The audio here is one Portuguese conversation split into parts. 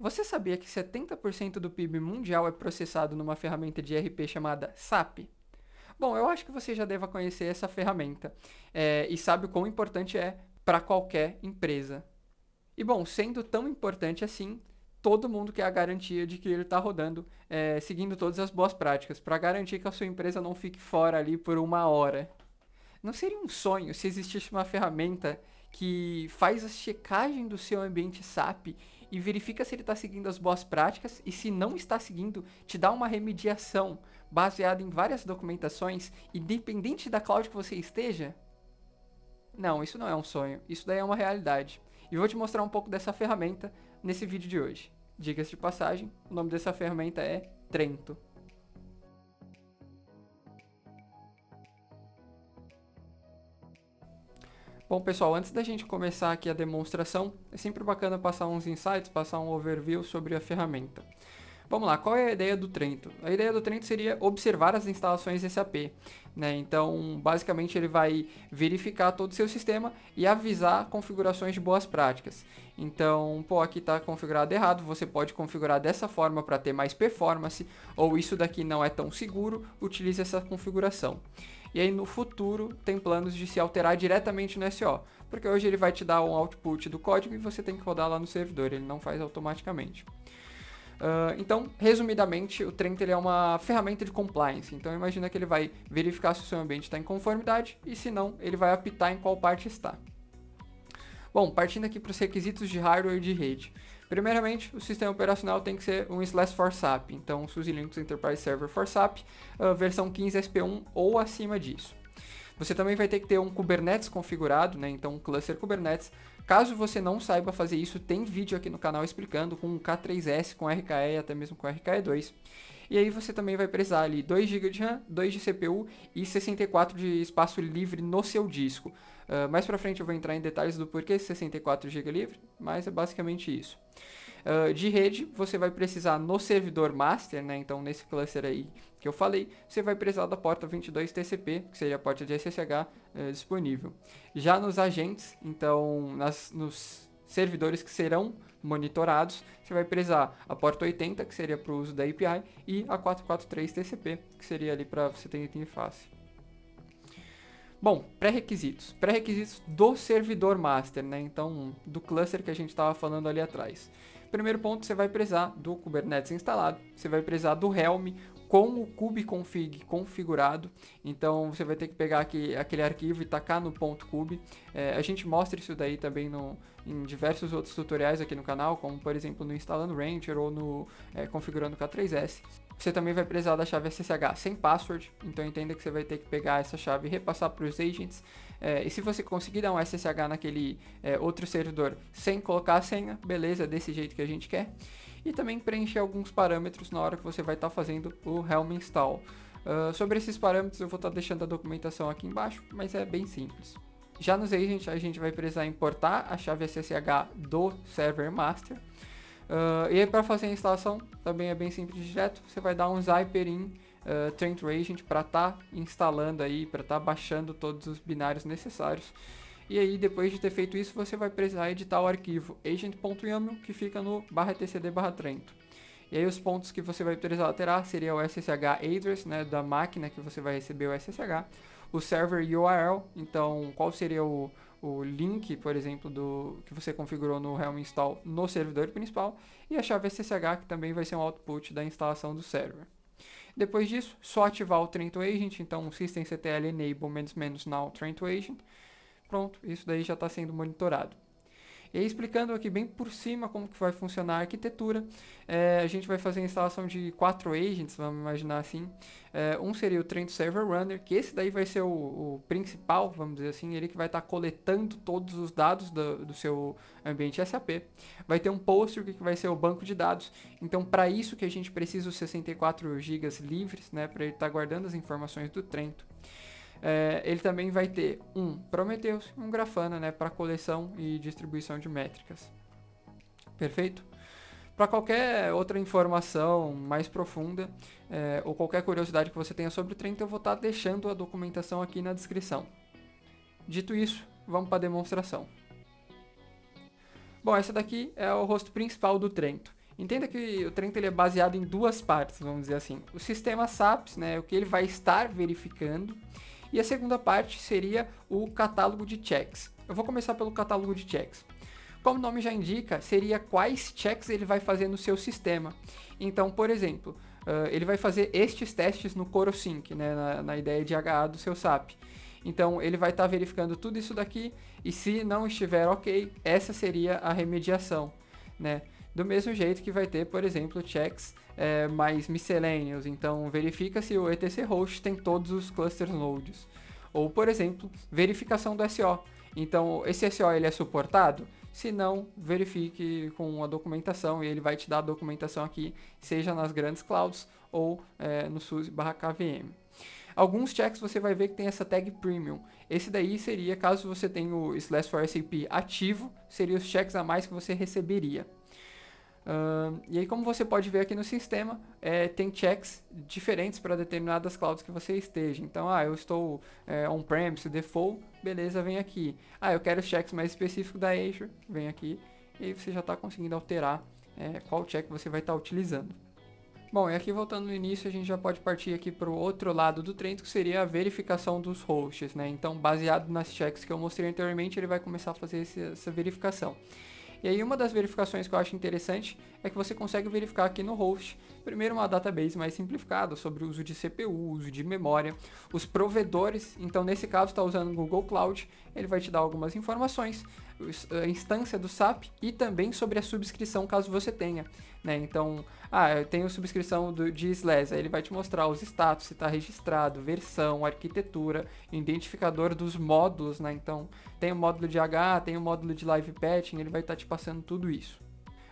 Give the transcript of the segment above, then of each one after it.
Você sabia que 70% do PIB mundial é processado numa ferramenta de ERP chamada SAP? Bom, eu acho que você já deva conhecer essa ferramenta e sabe o quão importante é para qualquer empresa. E bom, sendo tão importante assim, todo mundo quer a garantia de que ele está rodando seguindo todas as boas práticas, para garantir que a sua empresa não fique fora ali por uma hora. Não seria um sonho se existisse uma ferramenta que faz a checagem do seu ambiente SAP e verifica se ele está seguindo as boas práticas e se não está seguindo, te dá uma remediação baseada em várias documentações, independente da cloud que você esteja? Não, isso não é um sonho, isso daí é uma realidade. E vou te mostrar um pouco dessa ferramenta nesse vídeo de hoje. Diga-se de passagem, o nome dessa ferramenta é Trento. Bom, pessoal, antes da gente começar aqui a demonstração, é sempre bacana passar uns insights, passar um overview sobre a ferramenta. Vamos lá, qual é a ideia do Trento? A ideia do Trento seria observar as instalações SAP, né? Então, basicamente, ele vai verificar todo o seu sistema e avisar configurações de boas práticas. Então, pô, aqui está configurado errado, você pode configurar dessa forma para ter mais performance, ou isso daqui não é tão seguro, utilize essa configuração. E aí no futuro tem planos de se alterar diretamente no SO, porque hoje ele vai te dar um output do código e você tem que rodar lá no servidor, ele não faz automaticamente. Então, resumidamente, o Trento ele é uma ferramenta de compliance, então imagina que ele vai verificar se o seu ambiente está em conformidade e se não, ele vai apitar em qual parte está. Bom, partindo aqui para os requisitos de hardware e de rede. Primeiramente, o sistema operacional tem que ser um /4 SAP, então SUSE Linux Enterprise Server for SAP, versão 15 SP1 ou acima disso. Você também vai ter que ter um Kubernetes configurado, né? Então um cluster Kubernetes. Caso você não saiba fazer isso, tem vídeo aqui no canal explicando com K3S, com RKE e até mesmo com RKE2. E aí você também vai precisar ali 2 GB de RAM, 2 de CPU e 64 de espaço livre no seu disco. Mais pra frente eu vou entrar em detalhes do porquê 64 GB livre, mas é basicamente isso. De rede, você vai precisar no servidor master, né? Então nesse cluster aí que eu falei, você vai precisar da porta 22 TCP, que seria a porta de SSH disponível. Já nos agentes, então nos servidores que serão monitorados, você vai precisar a porta 80, que seria para o uso da API, e a 443 TCP, que seria ali para você ter interface. Bom, pré-requisitos. Pré-requisitos do servidor master, né? Então, do cluster que a gente estava falando ali atrás. Primeiro ponto, você vai precisar do Kubernetes instalado, você vai precisar do Helm com o kubeconfig configurado, então você vai ter que pegar aquele arquivo e tacar no .kube. A gente mostra isso daí também em diversos outros tutoriais aqui no canal, como por exemplo no instalando Rancher ou no configurando K3S. Você também vai precisar da chave SSH sem password, então entenda que você vai ter que pegar essa chave e repassar para os agents. E se você conseguir dar um SSH naquele outro servidor sem colocar a senha, beleza, desse jeito que a gente quer. E também preencher alguns parâmetros na hora que você vai estar fazendo o Helm install. Sobre esses parâmetros eu vou estar deixando a documentação aqui embaixo, mas é bem simples. Já nos agents a gente vai precisar importar a chave SSH do server master. E aí para fazer a instalação também é bem simples e direto, você vai dar um zyper in Trento Agent para estar instalando aí, para estar baixando todos os binários necessários. E aí depois de ter feito isso, você vai precisar editar o arquivo agent.yaml que fica no /tcd/trento. E aí os pontos que você vai precisar alterar seria o SSH address, né, da máquina que você vai receber o SSH, o server URL, então qual seria o link, por exemplo, que você configurou no Helm install no servidor principal, e a chave SSH, que também vai ser um output da instalação do server. Depois disso, só ativar o Trento Agent, então systemctl enable -now Trento Agent. Pronto, isso daí já está sendo monitorado. E aí, explicando aqui bem por cima como que vai funcionar a arquitetura, a gente vai fazer a instalação de 4 agents, vamos imaginar assim. Um seria o Trento Server Runner, que esse daí vai ser o principal, vamos dizer assim, ele que vai estar coletando todos os dados do seu ambiente SAP. Vai ter um Postgre, que vai ser o banco de dados. Então, para isso que a gente precisa os 64 GB livres, né, para ele estar guardando as informações do Trento. Ele também vai ter um Prometheus e um Grafana, né, para coleção e distribuição de métricas. Perfeito? Para qualquer outra informação mais profunda ou qualquer curiosidade que você tenha sobre o Trento, eu vou estar deixando a documentação aqui na descrição. Dito isso, vamos para a demonstração. Bom, essa daqui é o rosto principal do Trento. Entenda que o Trento ele é baseado em duas partes, vamos dizer assim. O sistema SAPS, né, o que ele vai estar verificando, e a segunda parte seria o catálogo de checks. Eu vou começar pelo catálogo de checks. Como o nome já indica, seria quais checks ele vai fazer no seu sistema. Então, por exemplo, ele vai fazer estes testes no CoroSync, né, na ideia de HA do seu SAP. Então, ele vai estar verificando tudo isso daqui, e se não estiver ok, essa seria a remediação, né? Do mesmo jeito que vai ter, por exemplo, checks mais miscellaneous. Então, verifica se o etc host tem todos os cluster nodes. Ou, por exemplo, verificação do SO. Então, esse SO ele é suportado? Se não, verifique com a documentação, e ele vai te dar a documentação aqui, seja nas grandes clouds ou no SUSE/KVM. Alguns checks você vai ver que tem essa tag premium. Esse daí seria, caso você tenha o /4SAP ativo, seria os checks a mais que você receberia. E aí, como você pode ver aqui no sistema, tem checks diferentes para determinadas clouds que você esteja. Então, eu estou on-premise, default, beleza, vem aqui. Eu quero os checks mais específicos da Azure, vem aqui. E aí você já está conseguindo alterar qual check você vai estar utilizando. Bom, e aqui voltando no início, a gente já pode partir aqui para o outro lado do Trento, que seria a verificação dos hosts, né? Então, baseado nas checks que eu mostrei anteriormente, ele vai começar a fazer essa verificação. E aí uma das verificações que eu acho interessante é que você consegue verificar aqui no host, primeiro uma database mais simplificada sobre o uso de CPU, uso de memória, os provedores. Então nesse caso está usando o Google Cloud, ele vai te dar algumas informações, a instância do SAP e também sobre a subscrição caso você tenha, né? Então, eu tenho subscrição de SLAS, aí ele vai te mostrar os status, se está registrado, versão, arquitetura, identificador dos módulos, né? Então, tem o módulo de H, tem o módulo de live patching, ele vai estar te passando tudo isso.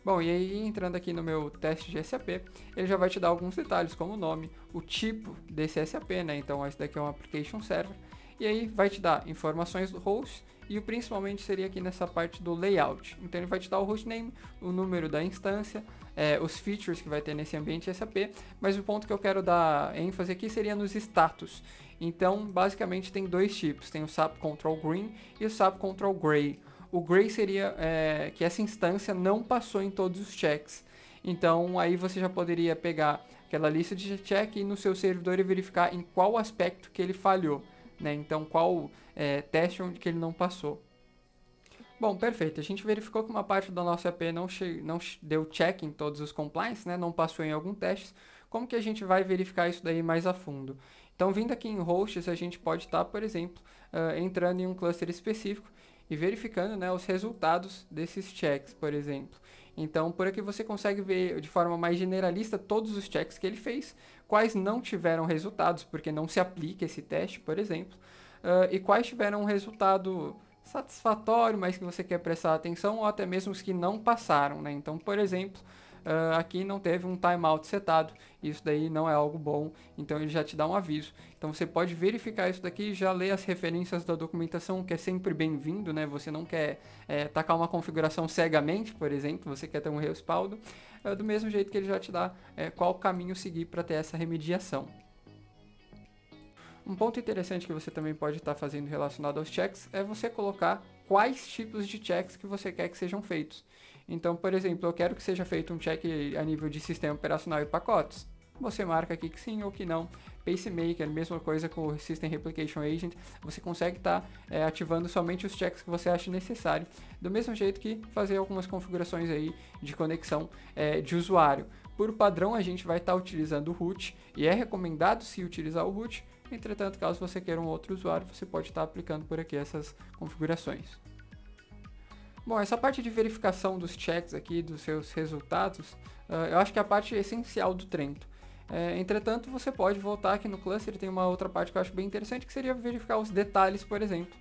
Bom, e aí entrando aqui no meu teste de SAP, ele já vai te dar alguns detalhes, como o nome, o tipo desse SAP, né? Então, esse daqui é um application server. E aí vai te dar informações do host, e principalmente seria aqui nessa parte do layout. Então ele vai te dar o hostname, o número da instância, os features que vai ter nesse ambiente SAP, mas o ponto que eu quero dar ênfase aqui seria nos status. Então basicamente tem dois tipos, tem o SAP Control Green e o SAP Control Gray. O Gray seria que essa instância não passou em todos os checks. Então aí você já poderia pegar aquela lista de check e no seu servidor e verificar em qual aspecto que ele falhou, né? Então qual teste onde que ele não passou. Bom, perfeito. A gente verificou que uma parte do nosso AP não deu check em todos os compliance, né? Não passou em algum teste. Como que a gente vai verificar isso daí mais a fundo? Então, vindo aqui em hosts, a gente pode estar, por exemplo, entrando em um cluster específico e verificando, né, os resultados desses checks, por exemplo. Então, por aqui você consegue ver de forma mais generalista todos os checks que ele fez, quais não tiveram resultados, porque não se aplica esse teste, por exemplo, e quais tiveram um resultado satisfatório, mas que você quer prestar atenção, ou até mesmo os que não passaram, né? Então, por exemplo, aqui não teve um timeout setado, isso daí não é algo bom, então ele já te dá um aviso. Então você pode verificar isso daqui, já ler as referências da documentação, que é sempre bem-vindo, né? Você não quer tacar uma configuração cegamente, por exemplo, você quer ter um respaldo, do mesmo jeito que ele já te dá qual caminho seguir para ter essa remediação. Um ponto interessante que você também pode estar fazendo relacionado aos checks é você colocar quais tipos de checks que você quer que sejam feitos. Então, por exemplo, eu quero que seja feito um check a nível de sistema operacional e pacotes. Você marca aqui que sim ou que não. Pacemaker, mesma coisa com o System Replication Agent, você consegue estar ativando somente os checks que você acha necessário. Do mesmo jeito que fazer algumas configurações aí de conexão de usuário. Por padrão, a gente vai estar utilizando o root e é recomendado se utilizar o root. Entretanto, caso você queira um outro usuário, você pode estar aplicando por aqui essas configurações. Bom, essa parte de verificação dos checks aqui, dos seus resultados, eu acho que é a parte essencial do Trento. Entretanto, você pode voltar aqui no cluster, tem uma outra parte que eu acho bem interessante, que seria verificar os detalhes, por exemplo,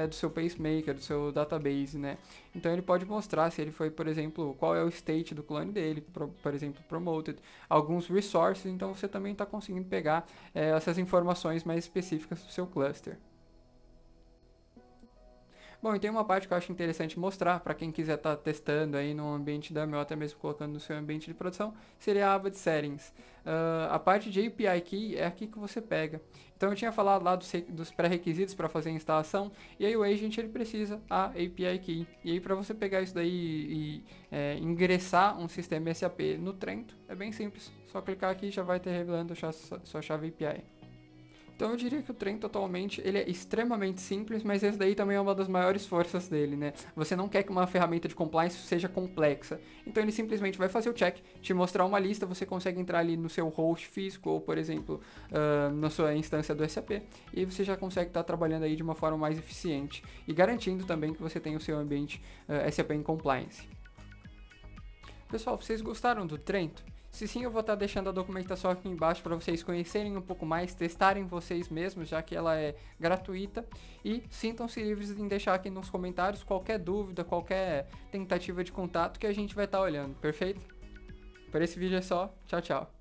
do seu pacemaker, do seu database, né? Então ele pode mostrar se ele foi, por exemplo, qual é o state do clone dele, por exemplo, promoted, alguns resources, então você também está conseguindo pegar essas informações mais específicas do seu cluster. Bom, e tem uma parte que eu acho interessante mostrar para quem quiser estar testando aí no ambiente da ou até mesmo colocando no seu ambiente de produção, seria a aba de settings. A parte de API Key é aqui que você pega. Então eu tinha falado lá dos pré-requisitos para fazer a instalação, e aí o agent ele precisa a API Key. E aí para você pegar isso daí e ingressar um sistema SAP no Trento, é bem simples. Só clicar aqui e já vai ter revelando a sua chave API. Então eu diria que o Trento atualmente ele é extremamente simples, mas esse daí também é uma das maiores forças dele, né? Você não quer que uma ferramenta de compliance seja complexa. Então ele simplesmente vai fazer o check, te mostrar uma lista, você consegue entrar ali no seu host físico ou, por exemplo, na sua instância do SAP, e aí você já consegue estar trabalhando aí de uma forma mais eficiente e garantindo também que você tenha o seu ambiente SAP em compliance. Pessoal, vocês gostaram do Trento? Se sim, eu vou estar deixando a documentação aqui embaixo para vocês conhecerem um pouco mais, testarem vocês mesmos, já que ela é gratuita. E sintam-se livres em deixar aqui nos comentários qualquer dúvida, qualquer tentativa de contato que a gente vai estar olhando, perfeito? Por esse vídeo é só, tchau, tchau.